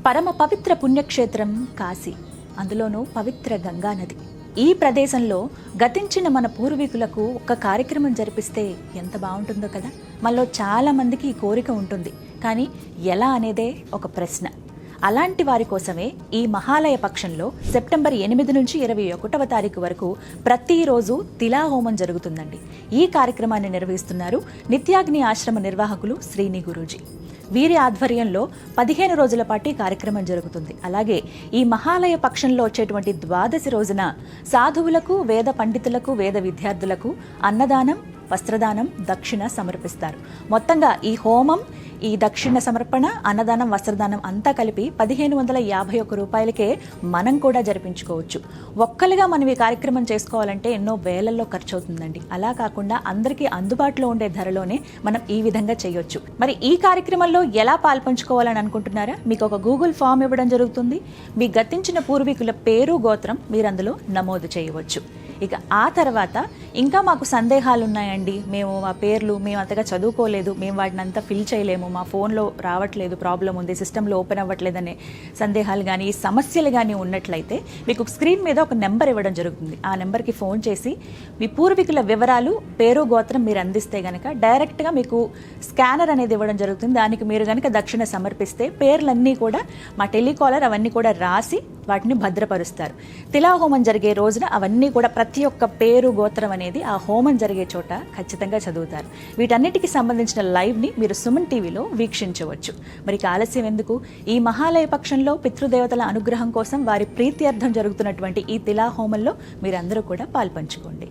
పరమ పవిత్ర పుణ్యక్షేత్రం కాశీ, అందులోనూ పవిత్ర గంగా నది. ఈ ప్రదేశంలో గతించిన మన పూర్వీకులకు ఒక కార్యక్రమం జరిపిస్తే ఎంత బాగుంటుందో కదా. మనలో చాలా మందికి ఈ కోరిక ఉంటుంది, కానీ ఎలా అనేదే ఒక ప్రశ్న. అలాంటి వారి కోసమే ఈ మహాలయ పక్షంలో సెప్టెంబర్ 8 నుంచి 21వ తారీఖు వరకు ప్రతిరోజు తిలాహోమం జరుగుతుందండి. ఈ కార్యక్రమాన్ని నిర్వహిస్తున్నారు నిత్యాగ్ని ఆశ్రమ నిర్వాహకులు శ్రీని గురూజీ. వీరి ఆధ్వర్యంలో 15 రోజుల పాటు ఈ కార్యక్రమం జరుగుతుంది. అలాగే ఈ మహాలయ పక్షంలో వచ్చేటువంటి ద్వాదశి రోజున సాధువులకు, వేద పండితులకు, వేద విద్యార్థులకు అన్నదానం, వస్త్రదానం, దక్షిణ సమర్పిస్తారు. మొత్తంగా ఈ హోమం, ఈ దక్షిణ సమర్పణ, అన్నదానం, వస్త్రదానం అంతా కలిపి 1551 రూపాయలకే మనం కూడా జరిపించుకోవచ్చు. ఒక్కలుగా మనం ఈ కార్యక్రమం చేసుకోవాలంటే ఎన్నో వేలల్లో ఖర్చు అవుతుందండి. అలా కాకుండా అందరికీ అందుబాటులో ఉండే ధరలోనే మనం ఈ విధంగా చేయొచ్చు. మరి ఈ కార్యక్రమంలో ఎలా పాల్పంచుకోవాలని అనుకుంటున్నారా? మీకు ఒక గూగుల్ ఫామ్ ఇవ్వడం జరుగుతుంది. మీ గతించిన పూర్వీకుల పేరు, గోత్రం మీరు అందులో నమోదు చేయవచ్చు. ఇక ఆ తర్వాత ఇంకా మాకు సందేహాలు ఉన్నాయండి, మేము మా పేర్లు మేము అంతగా చదువుకోలేదు, మేము వాటిని అంతా ఫిల్ చేయలేము, మా ఫోన్లో రావట్లేదు, ప్రాబ్లం ఉంది, సిస్టంలో ఓపెన్ అవ్వట్లేదనే సందేహాలు కానీ, ఈ సమస్యలు కానీ ఉన్నట్లయితే మీకు స్క్రీన్ మీద ఒక నెంబర్ ఇవ్వడం జరుగుతుంది. ఆ నెంబర్కి ఫోన్ చేసి మీ పూర్వీకుల వివరాలు, పేరు, గోత్రం మీరు అందిస్తే కనుక డైరెక్ట్గా మీకు స్కానర్ అనేది ఇవ్వడం జరుగుతుంది. దానికి మీరు కనుక దక్షిణ సమర్పిస్తే పేర్లన్నీ కూడా మా టెలికాలర్ అవన్నీ కూడా రాసి వాటిని భద్రపరుస్తారు. తిలాహోమం జరిగే రోజున అవన్నీ కూడా ప్రతి ఒక్క పేరు, గోత్రం అనేది ఆ హోమం జరిగే చోట ఖచ్చితంగా చదువుతారు. వీటన్నిటికీ సంబంధించిన లైవ్ని మీరు సుమన్ టీవీలో వీక్షించవచ్చు. మరి ఆలస్యం ఎందుకు? ఈ మహాలయ పక్షంలో పితృదేవతల అనుగ్రహం కోసం వారి ప్రీత్యర్థం జరుగుతున్నటువంటి ఈ తిలాహోమంలో మీరందరూ కూడా పాల్పంచుకోండి.